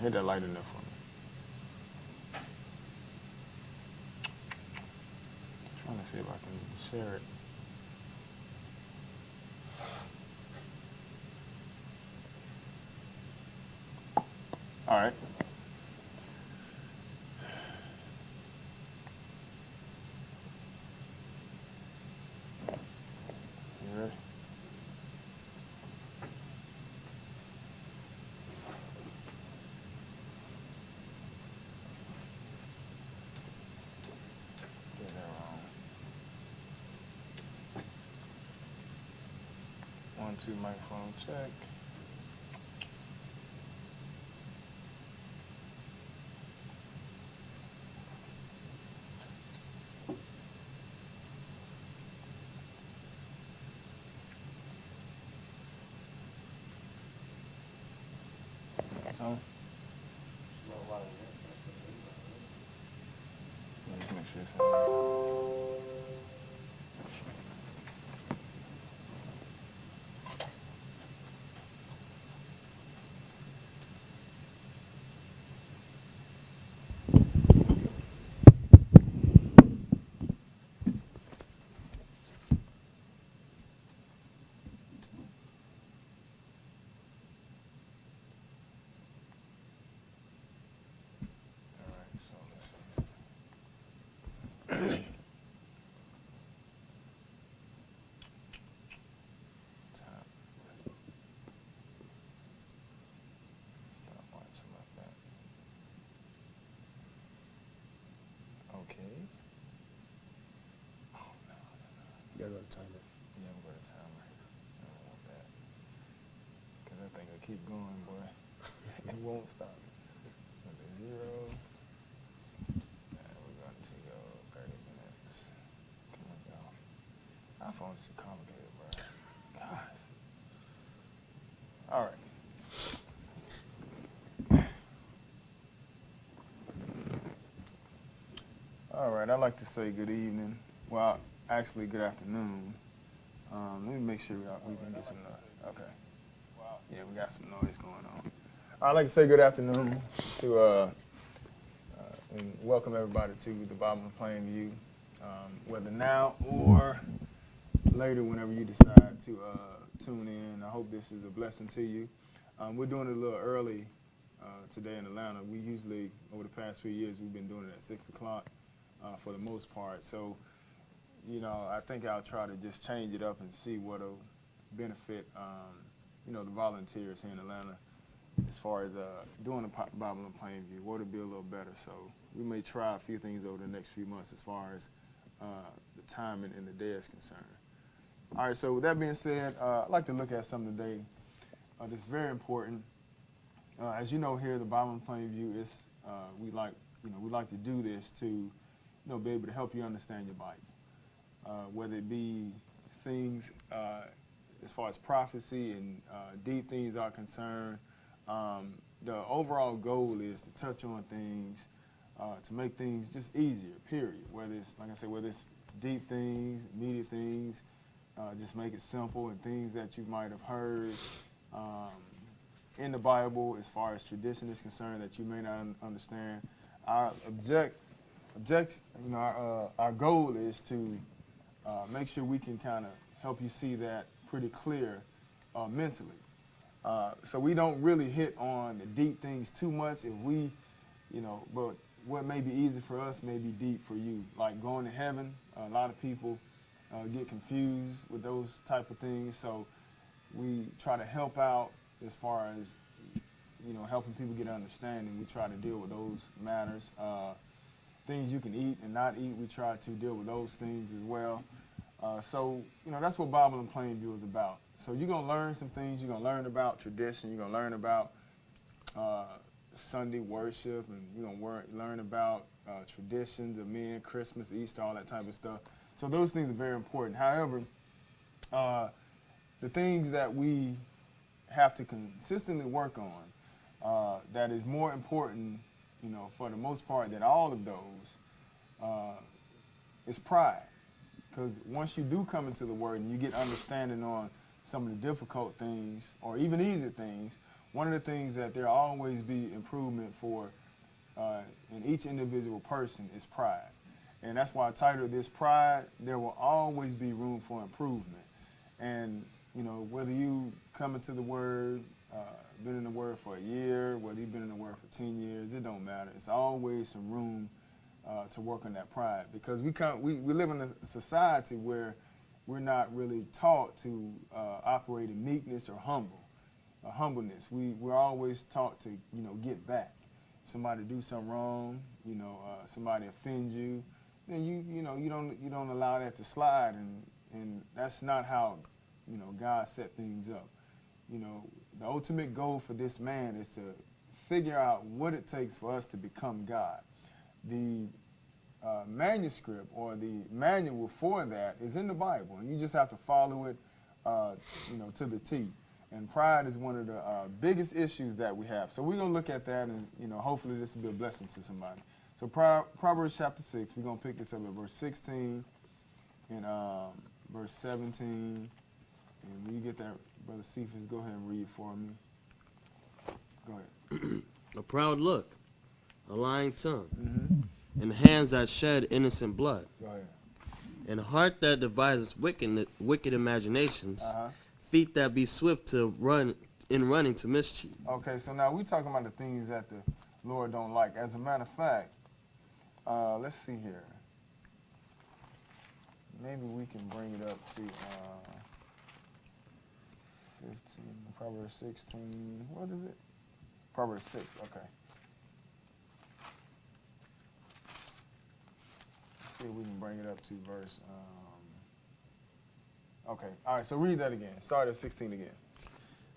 Hit that light in there for me. Trying to see if I can share it. All right. You ready? Get that wrong. 1, 2, microphone check. So, let's make sure it's on. All right, so let's see. Time. Stop watching like that. Okay. Oh, no. You gotta go to timer. Yeah, I'm going to timer. I don't want that. Because that thing will keep going, boy. It won't stop. Okay, 0. And we're going to go 30 minutes. Come on, y'all. iPhone's too complicated, bro. Gosh. All right. All right, I'd like to say good evening. Well, actually, good afternoon. Let me make sure we can get some noise. Okay. Yeah, we got some noise going on. I'd like to say good afternoon to and welcome everybody to the Bible in Plain View, whether now or later, whenever you decide to tune in. I hope this is a blessing to you. We're doing it a little early today in Atlanta. We usually, over the past few years, we've been doing it at 6 o'clock for the most part. So, you know, I think I'll try to just change it up and see what'll benefit, you know, the volunteers here in Atlanta as far as doing the Bible in Plain View, what'll be a little better. So we may try a few things over the next few months as far as the timing and the day is concerned. All right, so with that being said, I'd like to look at something today that's very important. As you know, here the Bible in Plain View is we like to do this to, you know, be able to help you understand your Bible, whether it be things as far as prophecy and deep things are concerned. The overall goal is to touch on things to make things just easier. Period. Whether it's, like I said, whether it's deep things, immediate things. Just make it simple, and things that you might have heard in the Bible as far as tradition is concerned that you may not understand. Our our goal is to make sure we can kind of help you see that pretty clear mentally. So we don't really hit on the deep things too much. If we, you know, but what may be easy for us may be deep for you. Like going to heaven, a lot of people get confused with those type of things. So we try to help out as far as, you know, helping people get understanding. We try to deal with those matters. Things you can eat and not eat, we try to deal with those things as well. So, you know, that's what Bible in Plain View is about. So you're going to learn some things. You're going to learn about tradition. You're going to learn about Sunday worship, and you're going to learn about traditions of men, Christmas, Easter, all that type of stuff. So those things are very important. However, the things that we have to consistently work on that is more important, you know, for the most part than all of those is pride. Because once you do come into the Word and you get understanding on some of the difficult things or even easy things, one of the things that there always be improvement for in each individual person is pride. And that's why I titled this Pride. There will always be room for improvement. And, you know, whether you come into the Word, been in the Word for a year, whether you've been in the Word for 10 years, it don't matter. It's always some room to work on that pride, because we live in a society where we're not really taught to operate in meekness or humbleness. We're always taught to, you know, get back. If somebody do something wrong, you know, somebody offend you, then you don't allow that to slide, and that's not how, you know, God set things up. You know, the ultimate goal for this man is to figure out what it takes for us to become God. The manuscript or the manual for that is in the Bible, and you just have to follow it, you know, to the T. And pride is one of the biggest issues that we have. So we're going to look at that, and, you know, hopefully this will be a blessing to somebody. So Proverbs chapter 6, we're going to pick this up at verse 16 and verse 17. And when you get that, Brother Cephas, go ahead and read for me. Go ahead. A proud look, a lying tongue, Mm-hmm. and hands that shed innocent blood, Go ahead. and a heart that devises wicked imaginations, feet that be swift to run in running to mischief. Okay, so now we're talking about the things that the Lord don't like. As a matter of fact, let's see here. Maybe we can bring it up to 15, Proverbs 16. What is it? Proverbs 6, okay. Let's see if we can bring it up to verse. Okay, all right, so read that again. Start at 16 again.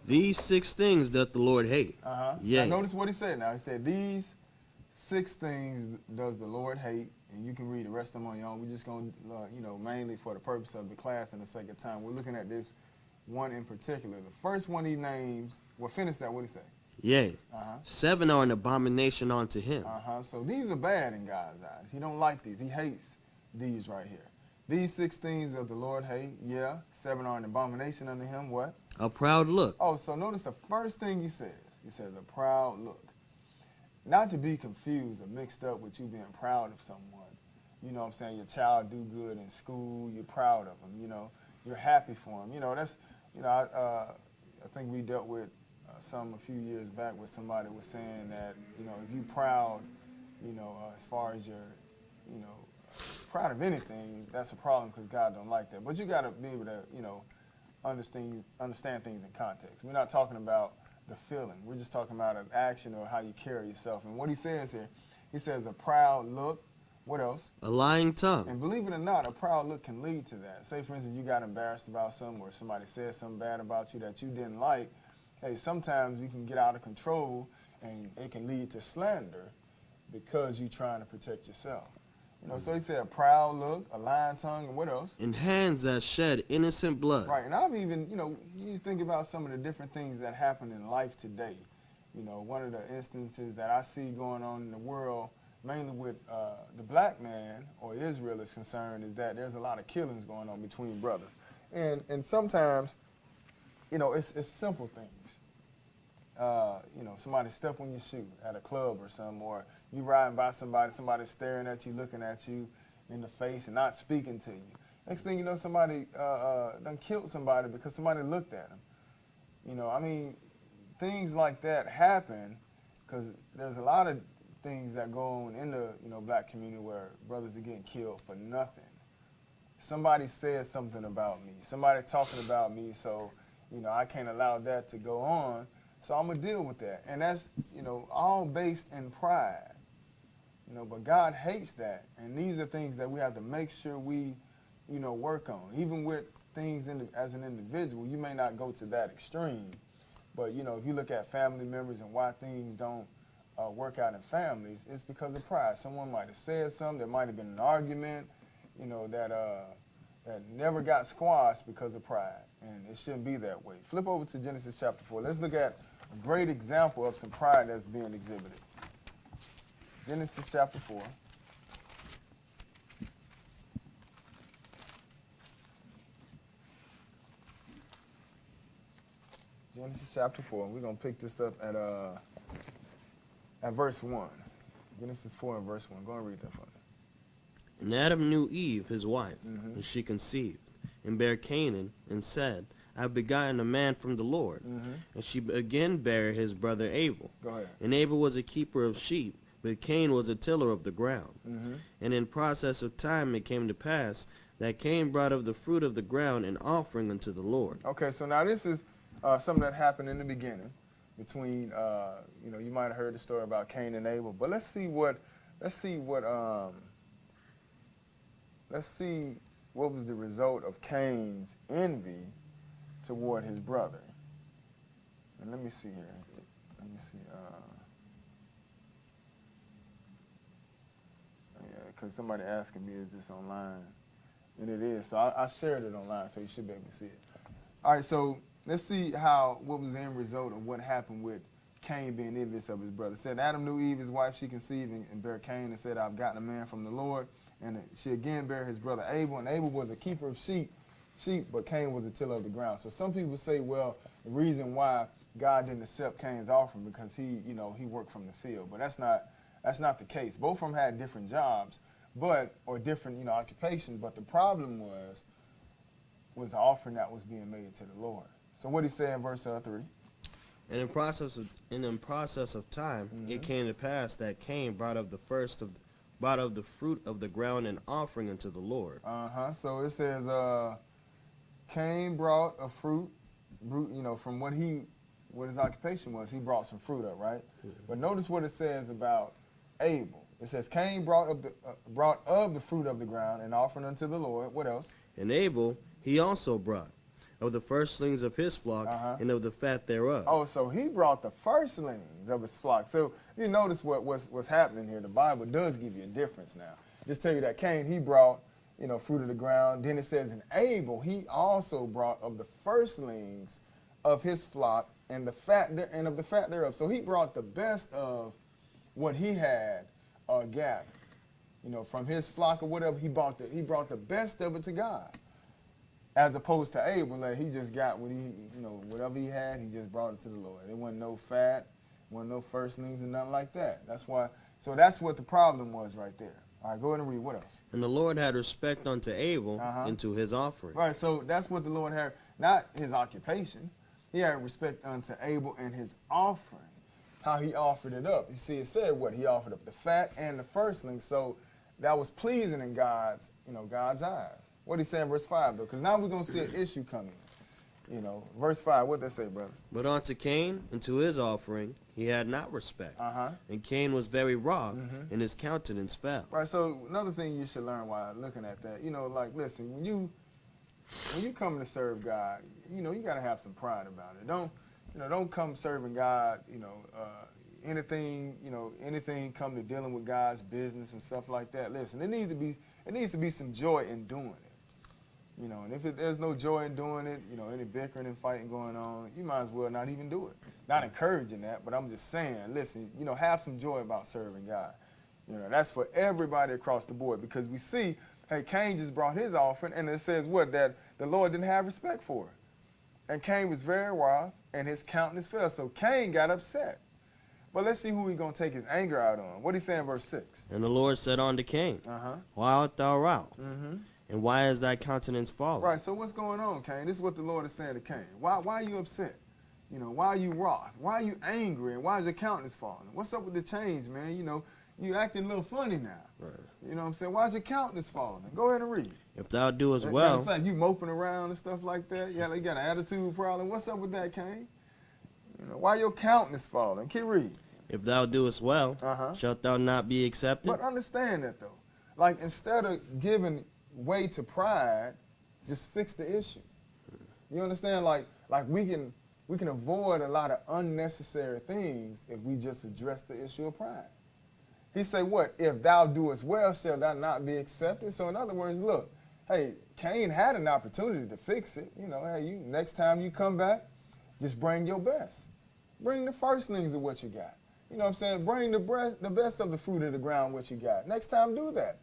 These 6 things doth the Lord hate. Now notice what he said now. He said, these 6 things does the Lord hate, and you can read the rest of them on your own. We're just going to, you know, mainly for the purpose of the class and the sake of time, we're looking at this one in particular. The first one he names, well, finish that, what he say? Yea, 7 are an abomination unto him. So these are bad in God's eyes. He don't like these. He hates these right here. These 6 things that the Lord hate, 7 are an abomination unto him, what? A proud look. Oh, so notice the first thing he says. He says a proud look. Not to be confused or mixed up with you being proud of someone. You know what I'm saying? Your child do good in school, you're proud of them, you know. You're happy for them. You know, that's, you know, I think we dealt with a few years back where somebody was saying that, you know, if you're proud, you know, as far as you're, you know, proud of anything, that's a problem because God don't like that. But you got to be able to, you know, understand things in context. We're not talking about the feeling. We're just talking about an action or how you carry yourself. And what he says here, he says a proud look. What else? A lying tongue. And believe it or not, a proud look can lead to that. Say, for instance, you got embarrassed about something or somebody said something bad about you that you didn't like. Hey, sometimes you can get out of control and it can lead to slander because you're trying to protect yourself. You know, so he said a proud look, a lying tongue, and what else? And hands that shed innocent blood. Right, and I've even, you know, you think about some of the different things that happen in life today. You know, one of the instances that I see going on in the world, mainly with the black man or Israel is concerned, is that there's a lot of killings going on between brothers. And sometimes, you know, it's simple things. You know, somebody step on your shoe at a club or something, or you riding by somebody staring at you, looking at you in the face and not speaking to you. Next thing you know, somebody done killed somebody because somebody looked at them. You know, I mean, things like that happen because there's a lot of things that go on in the, you know, black community where brothers are getting killed for nothing. Somebody said something about me. Somebody talking about me, so, you know, I can't allow that to go on. So I'm going to deal with that. And that's, you know, all based in pride. You know, but God hates that. And these are things that we have to make sure we, you know, work on. Even with things as an individual, you may not go to that extreme. But, you know, if you look at family members and why things don't work out in families, it's because of pride. Someone might have said something. There might have been an argument, you know, that never got squashed because of pride. And it shouldn't be that way. Flip over to Genesis chapter 4. Let's look at a great example of some pride that's being exhibited. Genesis chapter 4. Genesis chapter 4. We're going to pick this up at verse 1. Genesis 4 and verse 1. Go and read that for me. And Adam knew Eve, his wife, Mhm. and she conceived, and bare Canaan, and said, I have begotten a man from the Lord. Mhm. And she again bare his brother Abel. Go ahead. And Abel was a keeper of sheep, but Cain was a tiller of the ground. Mm-hmm. And in process of time it came to pass that Cain brought of the fruit of the ground an offering unto the Lord. Okay, so now this is something that happened in the beginning between, you might have heard the story about Cain and Abel, but let's see what was the result of Cain's envy toward his brother. And let me see here. Let me see. Because somebody asking me, is this online? And it is. So I shared it online, so you should be able to see it. All right, so let's see what was the end result of what happened with Cain being envious of his brother. It said, Adam knew Eve, his wife, she conceived and bare Cain, and said, I've gotten a man from the Lord. And she again bare his brother Abel, and Abel was a keeper of sheep, but Cain was a tiller of the ground. So some people say, well, the reason why God didn't accept Cain's offering because he worked from the field. But that's not the case. Both of them had different jobs, or different occupations. But the problem was the offering that was being made to the Lord. So what he said in verse 3. And in process of time, Mm-hmm. it came to pass that Cain brought of the fruit of the ground an offering unto the Lord. So it says, Cain brought a fruit, from what his occupation was. He brought some fruit up, right? Mm-hmm. But notice what it says about Abel. It says Cain brought of the fruit of the ground an offering unto the Lord. What else? And Abel he also brought of the firstlings of his flock and of the fat thereof. Oh, so he brought the firstlings of his flock. So you notice what's happening here. The Bible does give you a difference now. Just tell you that Cain, he brought, fruit of the ground. Then it says in Abel, he also brought of the firstlings of his flock and of the fat thereof. So he brought the best of what he had gathered. From his flock or whatever, he brought the best of it to God. As opposed to Abel, like he just got what whatever he had, he just brought it to the Lord. There wasn't no fat, wasn't no firstlings and nothing like that. That's what the problem was right there. All right, go ahead and read. What else? And the Lord had respect unto Abel and to his offering. Right, so that's what the Lord had, not his occupation. He had respect unto Abel and his offering, how he offered it up. You see, it said what? He offered up the fat and the firstlings, so that was pleasing in God's eyes. What did he say in verse 5, though? Because now we're going to see an issue coming. Verse 5, what did that say, brother? But unto Cain and to his offering he had not respect. And Cain was very wroth, and his countenance fell. Right, so another thing you should learn while looking at that, listen, when you come to serve God, you got to have some pride about it. Don't come serving God, anything come to dealing with God's business and stuff like that. Listen, it needs to be some joy in doing it. And if there's no joy in doing it, any bickering and fighting going on, you might as well not even do it. Not encouraging that, but I'm just saying, listen, have some joy about serving God. That's for everybody across the board, because we see, hey, Cain just brought his offering, and it says what? That the Lord didn't have respect for it. And Cain was very wroth, and his countenance fell. So Cain got upset. But let's see who he's going to take his anger out on. What did he say in verse 6? And the Lord said unto Cain, Why art thou wroth? And why is thy countenance fallen? Right, so what's going on, Cain? This is what the Lord is saying to Cain. Why are you upset? Why are you wroth? Why are you angry? And why is your countenance falling? What's up with the change, man? You acting a little funny now. Right. You know what I'm saying? Why is your countenance falling? Go ahead and read. If thou doest Matter well. of fact, you moping around and stuff like that. You got an attitude problem. What's up with that, Cain? Why your countenance falling? Keep reading. If thou doest well, shalt thou not be accepted? But understand that, though. Like, instead of giving way to pride, just fix the issue. You understand? Like we can avoid a lot of unnecessary things if we just address the issue of pride. He say what? If thou doest well, shall thou not be accepted? So in other words, look, hey, Cain had an opportunity to fix it. Hey, next time you come back, just bring your best. Bring the firstlings of what you got. You know what I'm saying? Bring the best of the fruit of the ground what you got. Next time, do that.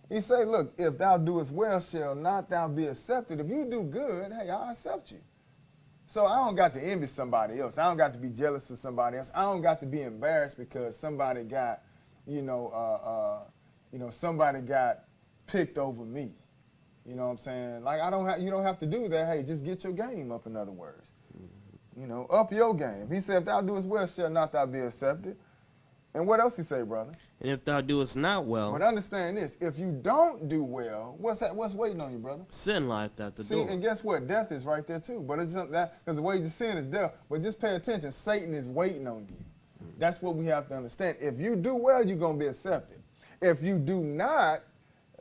He say, look, if thou doest well, shall not thou be accepted. If you do good, hey, I'll accept you. So I don't got to envy somebody else. I don't got to be jealous of somebody else. I don't got to be embarrassed because somebody got, somebody got picked over me. You know what I'm saying? Like you don't have to do that. Hey, just get your game up, in other words. Up your game. He said, if thou doest well, shall not thou be accepted. And what else he say, brother? And if thou doest not well, But understand this, if you don't do well, what's waiting on you, brother? sin lieth at the See, door. and guess what? Death is right there too. But it's not that, because the wages of sin is death. But just pay attention, Satan is waiting on you. That's what we have to understand. If you do well, you're going to be accepted. If you do not,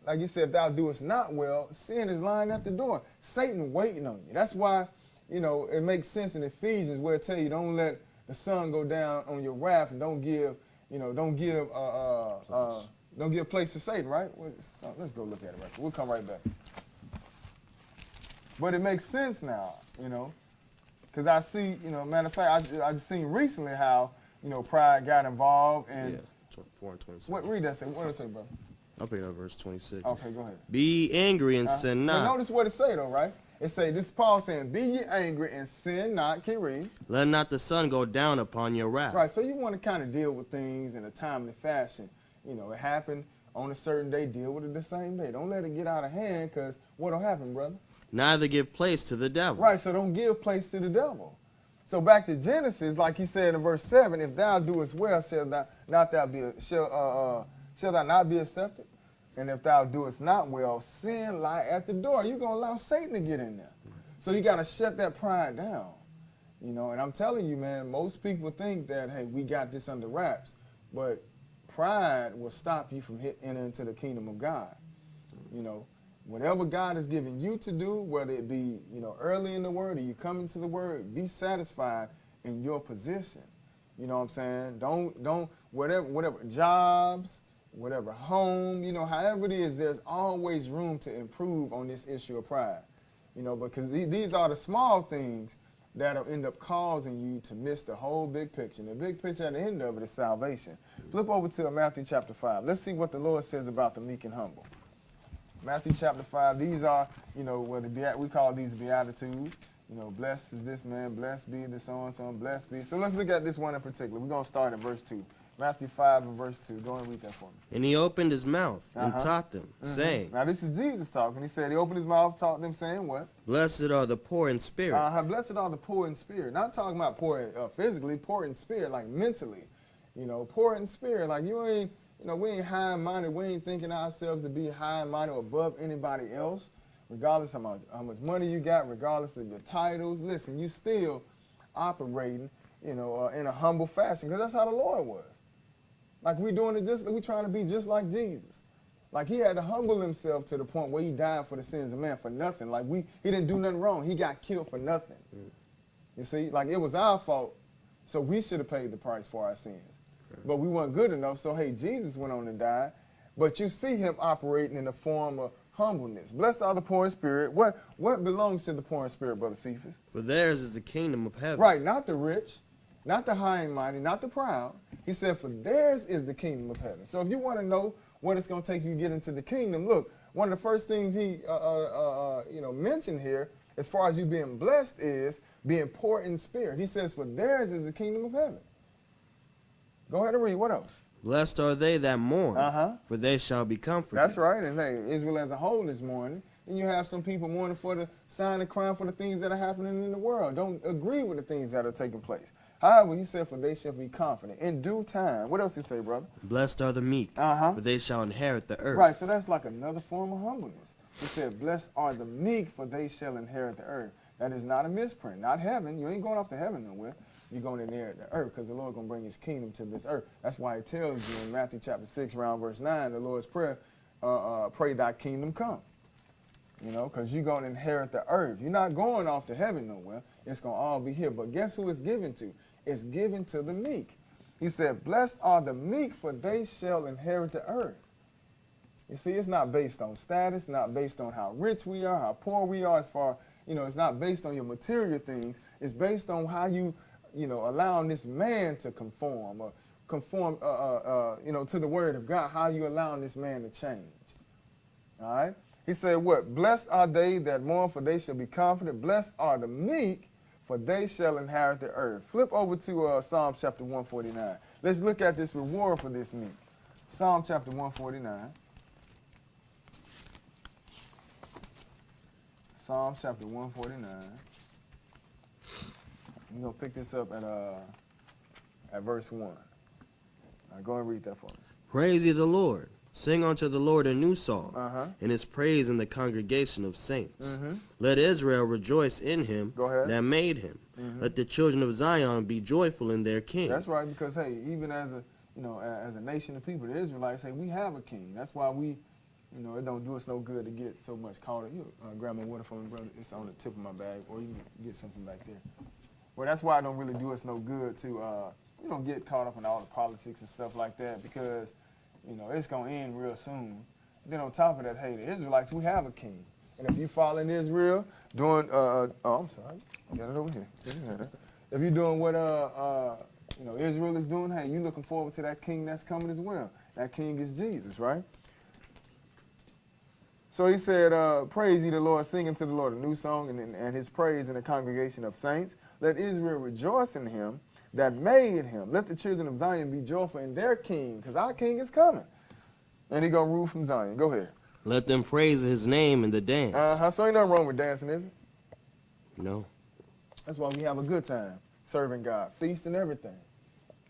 like you said, if thou doest not well, sin is lying at the door. Satan waiting on you. That's why, it makes sense in Ephesians where it tell you don't let the sun go down on your wrath and don't give place to Satan, right? Let's go look at it right quick. We'll come right back. But it makes sense now, because I see, matter of fact, I just seen recently how, pride got involved and. Yeah, 4 and 26. What read that say? What does it say, brother? I'll pick up verse 26. Okay, go ahead. Be angry and sin But not. notice what it say though, right? It say, this is Paul saying, be ye angry and sin not. Can you read? Let not the sun go down upon your wrath. Right, so you want to kind of deal with things in a timely fashion. It happened on a certain day, deal with it the same day. Don't let it get out of hand, because what'll happen, brother? Neither give place to the devil. Right, so don't give place to the devil. So back to Genesis, like he said in verse 7, if thou doest well, shall thou not be accepted? And if thou doest not well, sin lie at the door. You're going to allow Satan to get in there. So you got to shut that pride down. And I'm telling you, man, most people think that, hey, we got this under wraps. But pride will stop you from entering into the kingdom of God. Whatever God has given you to do, whether it be, early in the word or you come into the word, be satisfied in your position. You know what I'm saying? Don't, whatever jobs, whatever home, however it is, there's always room to improve on this issue of pride. Because these are the small things that'll end up causing you to miss the whole big picture. And the big picture at the end of it is salvation. Flip over to Matthew chapter 5. Let's see what the Lord says about the meek and humble. Matthew chapter 5, these are, we call these Beatitudes. Blessed is this man, blessed be this so-and-so, blessed be. So let's look at this one in particular. We're going to start at verse 2. Matthew 5 and verse 2. Go and read that for me. And he opened his mouth and taught them, saying. Now this is Jesus talking. He said he opened his mouth, taught them, saying what? Blessed are the poor in spirit. Blessed are the poor in spirit. Not talking about poor physically, poor in spirit, like mentally. Poor in spirit, like you ain't, we ain't high-minded. We ain't thinking ourselves to be high-minded or above anybody else, regardless of how much money you got, regardless of your titles. Listen, you still operating, in a humble fashion, because that's how the Lord was. Like we trying to be just like Jesus. Like he had to humble himself to the point where he died for the sins of man for nothing. Like he didn't do nothing wrong. He got killed for nothing. You see, like it was our fault, so we should have paid the price for our sins. But we weren't good enough, so hey, Jesus went on and died. But you see him operating in the form of humbleness. Blessed are the poor in spirit. What belongs to the poor in spirit, Brother Cephas? For theirs is the kingdom of heaven. Right, not the rich, not the high and mighty, not the proud. He said, for theirs is the kingdom of heaven. So if you want to know what it's going to take you to get into the kingdom, look, one of the first things he mentioned here, as far as you being blessed, is being poor in spirit. He says, for theirs is the kingdom of heaven. Go ahead and read. What else? Blessed are they that mourn, for they shall be comforted. That's right. And hey, Israel as a whole is mourning. And you have some people mourning for the sign and crying for the things that are happening in the world. Don't agree with the things that are taking place. However, he said, for they shall be confident. In due time. What else he say, brother? Blessed are the meek, for they shall inherit the earth. Right, so that's like another form of humbleness. He said, blessed are the meek, for they shall inherit the earth. That is not a misprint, not heaven. You ain't going off to heaven nowhere. You're going to inherit the earth, because the Lord going to bring his kingdom to this earth. That's why he tells you in Matthew chapter 6, around verse 9, the Lord's prayer, pray thy kingdom come. Because you're going to inherit the earth. You're not going off to heaven nowhere. It's going to all be here. But guess who it's given to? It's given to the meek. He said, blessed are the meek, for they shall inherit the earth. You see, it's not based on status, not based on how rich we are, how poor we are, as far, it's not based on your material things. It's based on how you, allowing this man to conform to the word of God, how you allowing this man to change. All right? He said what? Blessed are they that mourn, for they shall be comforted. Blessed are the meek, for they shall inherit the earth. Flip over to Psalm chapter 149. Let's look at this reward for this meek. Psalm chapter 149. Psalm chapter 149. We're going to pick this up at verse 1. Go and read that for me. Praise ye the Lord. Sing unto the Lord a new song, Uh-huh. and his praise in the congregation of saints. Mm-hmm. Let Israel rejoice in him Go ahead. that made him. Mm-hmm. Let the children of Zion be joyful in their king. That's right, because hey, even as a nation of people, the Israelites, hey, we have a king. That's why we, it don't do us no good to get so much caught up. You grab my water for me, brother. It's on the tip of my bag, or you can get something back there. Well, that's why it don't really do us no good to, get caught up in all the politics and stuff like that, because, it's gonna end real soon. Then on top of that, hey, the Israelites, we have a king. And if you follow in Israel doing, I'm sorry, I got it over here. If you're doing what Israel is doing, hey, you looking forward to that king that's coming as well. That king is Jesus, right? So he said, praise ye the Lord, sing unto the Lord a new song, and his praise in the congregation of saints. Let Israel rejoice in him that made him. Let the children of Zion be joyful in their king, because our king is coming. And he going to rule from Zion. Go ahead. Let them praise his name in the dance. So ain't nothing wrong with dancing, is it? No. That's why we have a good time serving God, feast and everything.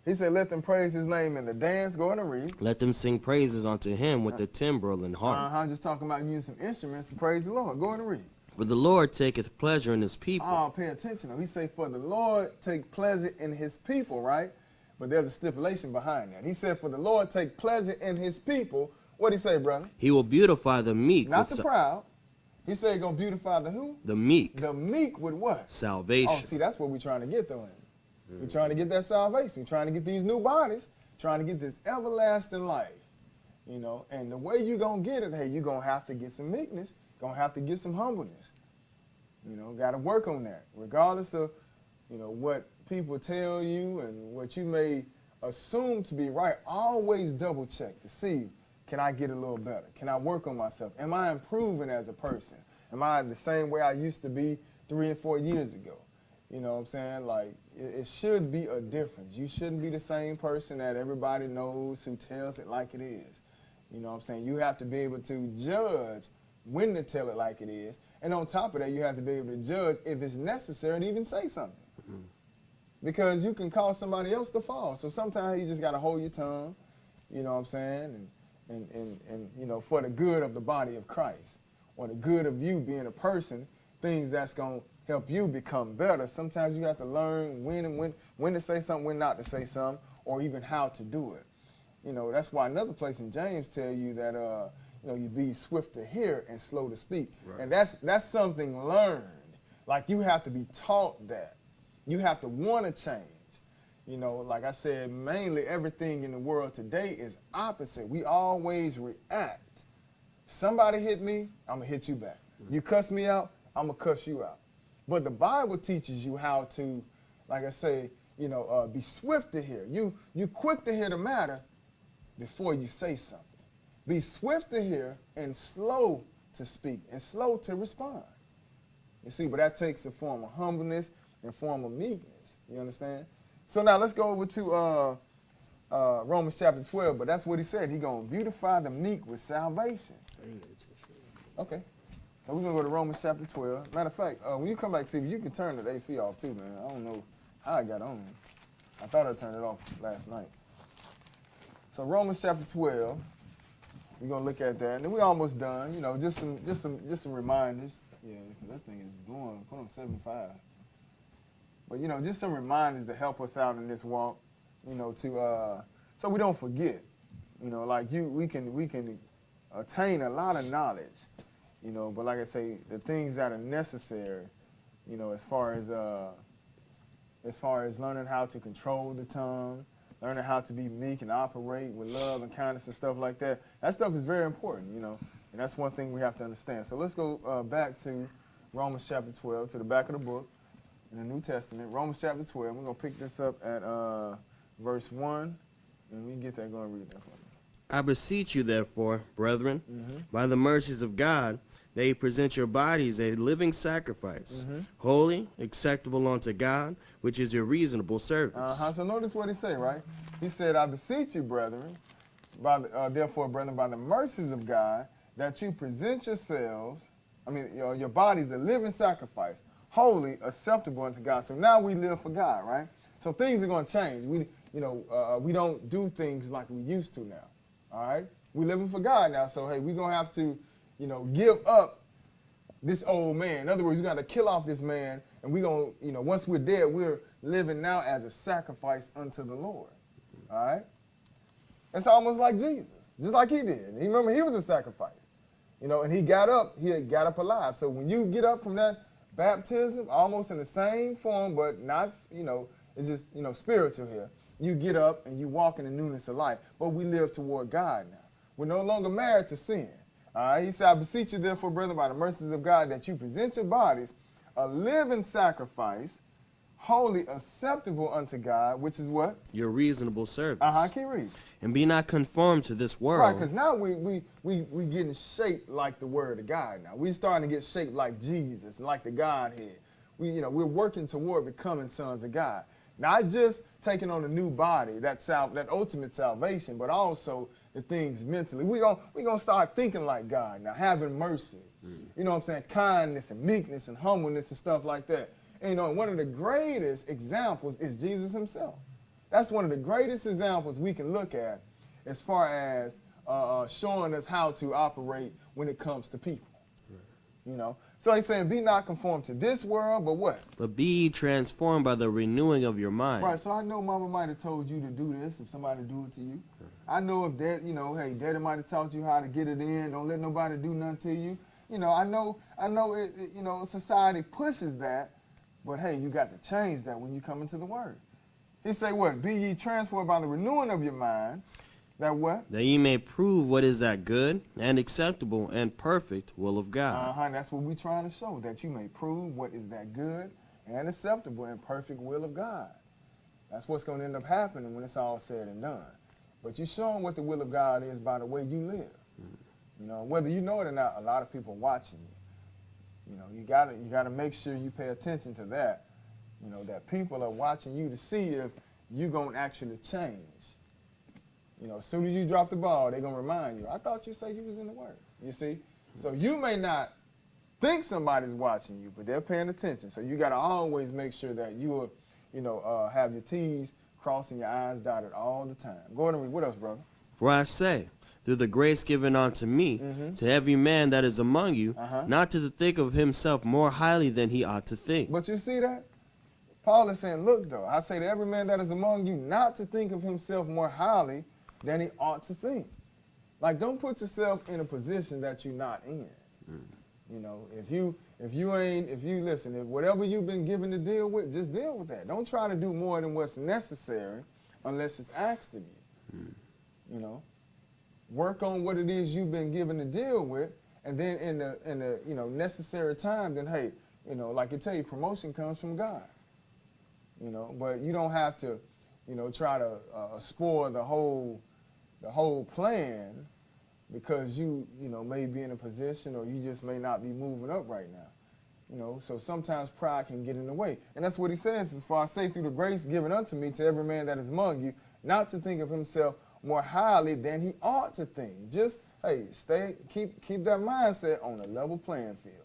He said, let them praise his name in the dance. Go ahead and read. Let them sing praises unto him with the timbrel and harp. Just talking about using instruments to praise the Lord. Go ahead and read. For the Lord taketh pleasure in his people. Oh, pay attention. He say, for the Lord take pleasure in his people, right? But there's a stipulation behind that. He said, for the Lord take pleasure in his people. What'd he say, brother? He will beautify the meek. Not the proud. He said he's going to beautify the who? The meek. The meek with what? Salvation. Oh, see, that's what we're trying to get, though. We're trying to get that salvation. We're trying to get these new bodies, trying to get this everlasting life. And the way you're going to get it, hey, you're going to have to get some meekness, going to have to get some humbleness. Got to work on that. Regardless of, what people tell you and what you may assume to be right, always double check to see, can I get a little better? Can I work on myself? Am I improving as a person? Am I the same way I used to be 3 and 4 years ago? You know what I'm saying? Like, it should be a difference. You shouldn't be the same person that everybody knows who tells it like it is. You know what I'm saying? You have to be able to judge when to tell it like it is. And on top of that, you have to be able to judge if it's necessary to even say something. Mm-hmm. Because you can cause somebody else to fall. So sometimes you just got to hold your tongue, you know what I'm saying? And for the good of the body of Christ, or the good of you being a person, things that's going to help you become better. Sometimes you have to learn when to say something, when not to say something, or even how to do it. That's why another place in James tell you that, you be swift to hear and slow to speak. Right. And that's something learned. Like, you have to be taught that. You have to want to change. Like I said, mainly everything in the world today is opposite. We always react. Somebody hit me, I'm going to hit you back. You cuss me out, I'm going to cuss you out. But the Bible teaches you how to, like I say, be swift to hear. You quick to hear the matter before you say something. Be swift to hear and slow to speak and slow to respond. You see, but that takes a form of humbleness and form of meekness. You understand? So now let's go over to Romans chapter 12, but that's what he said. He's going to beautify the meek with salvation. Okay. So we're going to go to Romans chapter 12. Matter of fact, when you come back, Steve, you can turn the AC off too, man. I don't know how I got on. I thought I turned it off last night. So Romans chapter 12, we're going to look at that. And then we're almost done. Just some reminders. Yeah, because that thing is going, put on 75. But, just some reminders to help us out in this walk, so we don't forget. We can attain a lot of knowledge, but like I say, the things that are necessary, as far as learning how to control the tongue, learning how to be meek and operate with love and kindness and stuff like that, that stuff is very important, and that's one thing we have to understand. So let's go back to Romans chapter 12, to the back of the book in the New Testament, Romans chapter 12. We're going to pick this up at verse 1, and we can get that going and read that for me. I beseech you, therefore, brethren, by the mercies of God, that ye present your bodies a living sacrifice, holy, acceptable unto God, which is your reasonable service. So notice what he said, right? He said, I beseech you, brethren, therefore, brethren, by the mercies of God, that you present yourselves, your bodies a living sacrifice, holy, acceptable unto God. So now we live for God, right? So things are going to change. We don't do things like we used to now, all right? We're living for God now, so hey, we're going to have to, give up this old man. In other words, we got to kill off this man, and we're going to, once we're dead, we're living now as a sacrifice unto the Lord, all right? It's almost like Jesus, just like he did. Remember, he was a sacrifice, and he got up alive. So when you get up from that baptism, almost in the same form, but not, it's just, spiritual here. You get up and you walk in the newness of life, but we live toward God now. We're no longer married to sin. All right? He said, I beseech you, therefore, brethren, by the mercies of God, that you present your bodies a living sacrifice, holy, acceptable unto God, which is what? Your reasonable service. Keep reading. And be not conformed to this world. Right, because now we getting shaped like the Word of God now. We starting to get shaped like Jesus, like the Godhead. We're working toward becoming sons of God. Not just taking on a new body, that ultimate salvation, but also the things mentally. We're gonna start thinking like God now, having mercy. You know what I'm saying? Kindness and meekness and humbleness and stuff like that. And one of the greatest examples is Jesus himself. That's one of the greatest examples we can look at as far as showing us how to operate when it comes to people. So he's saying, be not conformed to this world, but what? But be ye transformed by the renewing of your mind. Right, so I know mama might have told you to do this if somebody do it to you. I know if dad, hey, daddy might have taught you how to get it in, don't let nobody do nothing to you. I know it, society pushes that, but hey, you got to change that when you come into the word. He say what? Be ye transformed by the renewing of your mind. That what? That ye may prove what is that good and acceptable and perfect will of God. That's what we're trying to show, that you may prove what is that good and acceptable and perfect will of God. That's what's going to end up happening when it's all said and done. But you show them what the will of God is by the way you live. Whether you know it or not, a lot of people watching you. You gotta make sure you pay attention to that. That people are watching you to see if you're going to actually change. As soon as you drop the ball, they're going to remind you, I thought you said you was in the Word. You see? So you may not think somebody's watching you, but they're paying attention. So you got to always make sure that you have your T's crossing your I's dotted all the time. Go ahead and read. What else, brother? For I say, through the grace given unto me, to every man that is among you, not to think of himself more highly than he ought to think. But you see that? Paul is saying, look, though, I say to every man that is among you, not to think of himself more highly than he ought to think. Like, don't put yourself in a position that you're not in. If whatever you've been given to deal with, just deal with that. Don't try to do more than what's necessary unless it's asked of you. Work on what it is you've been given to deal with, and then in the necessary time, then hey, like I tell you, promotion comes from God. But you don't have to, try to spoil the whole plan because you may be in a position or you just may not be moving up right now. So sometimes pride can get in the way. And that's what he says, as far as say through the grace given unto me to every man that is among you, not to think of himself more highly than he ought to think. Just, hey, keep that mindset on a level playing field.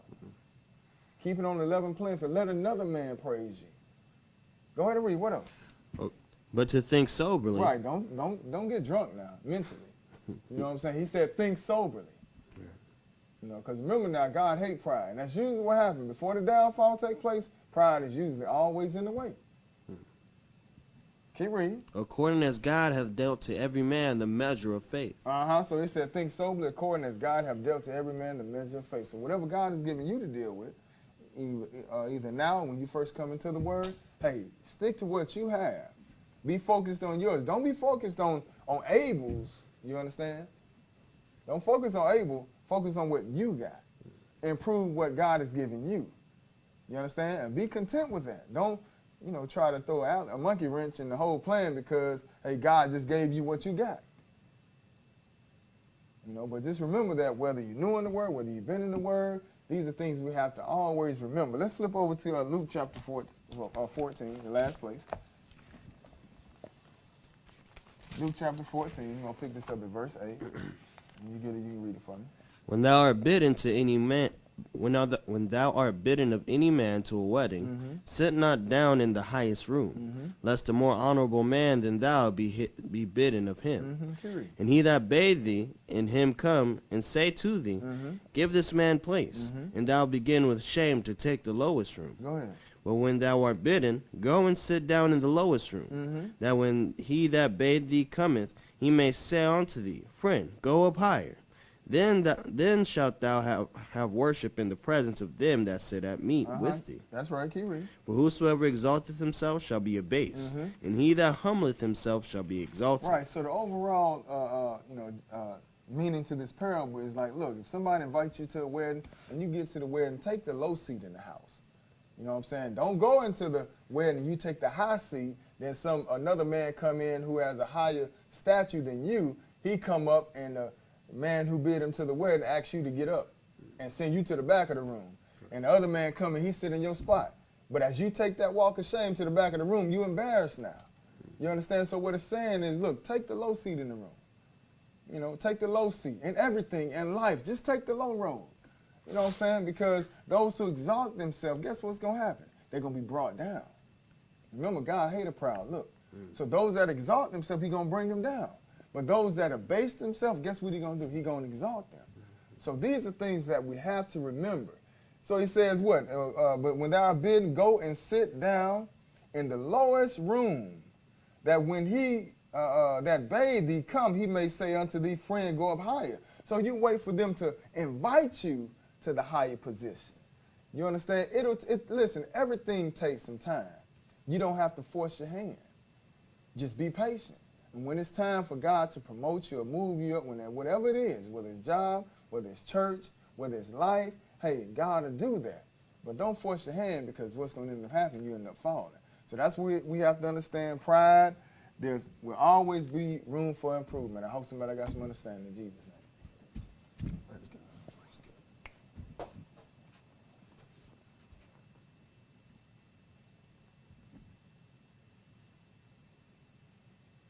Keep it on the level playing field. Let another man praise you. Go ahead and read. What else? But to think soberly. Right. Don't get drunk now, mentally. You know what I'm saying? He said think soberly. Because remember now, God hates pride. And that's usually what happens. Before the downfall takes place, pride is usually always in the way. Keep reading. According as God hath dealt to every man the measure of faith. So he said think soberly according as God hath dealt to every man the measure of faith. So whatever God has given you to deal with, either now when you first come into the word, hey, stick to what you have. Be focused on yours. Don't be focused on Abel's. You understand? Don't focus on Abel. Focus on what you got. Improve what God has given you. You understand? And be content with that. Don't, try to throw out a monkey wrench in the whole plan because, hey, God just gave you what you got. You know, but just remember that whether you're new in the Word, whether you've been in the Word, these are things we have to always remember. Let's flip over to Luke chapter 14, the last place. Luke chapter 14, we're going to pick this up at verse 8. When you get it, you can read it for me. When thou art bidden to any man, when thou art bidden of any man to a wedding, sit not down in the highest room, lest a more honorable man than thou be bidden of him. And he that bade thee in him come and say to thee, give this man place, and thou begin with shame to take the lowest room. Go ahead. But when thou art bidden, go and sit down in the lowest room, that when he that bade thee cometh, he may say unto thee, friend, go up higher. Then shalt thou have worship in the presence of them that sit at meat with thee. That's right, keep reading. For whosoever exalteth himself shall be abased, and he that humbleth himself shall be exalted. Right, so the overall meaning to this parable is like, look, if somebody invites you to a wedding and you get to the wedding, take the low seat in the house. You know what I'm saying? Don't go into the wedding and you take the high seat, then another man come in who has a higher stature than you, he come up and the man who bid him to the wedding asks you to get up and send you to the back of the room. And the other man come and he sit in your spot. But as you take that walk of shame to the back of the room, you embarrassed now. You understand? So what it's saying is, look, take the low seat in the room. You know, take the low seat in everything in life. Just take the low road. You know what I'm saying? Because those who exalt themselves, guess what's going to happen? They're going to be brought down. Remember, God hates a proud look. So those that exalt themselves, he's going to bring them down. But those that abase themselves, guess what he's going to do? He's going to exalt them. So these are things that we have to remember. So he says what? But when thou art bidden, go and sit down in the lowest room, that when he that bade thee come, he may say unto thee, friend, go up higher. So you wait for them to invite you to the higher position. You understand? Listen, everything takes some time. You don't have to force your hand. Just be patient. And when it's time for God to promote you or move you up, whatever it is, whether it's job, whether it's church, whether it's life, hey, God will do that. But don't force your hand, because what's going to end up happening, you end up falling. So that's what we have to understand. Pride, will always be room for improvement. I hope somebody got some understanding in Jesus' name. Praise God.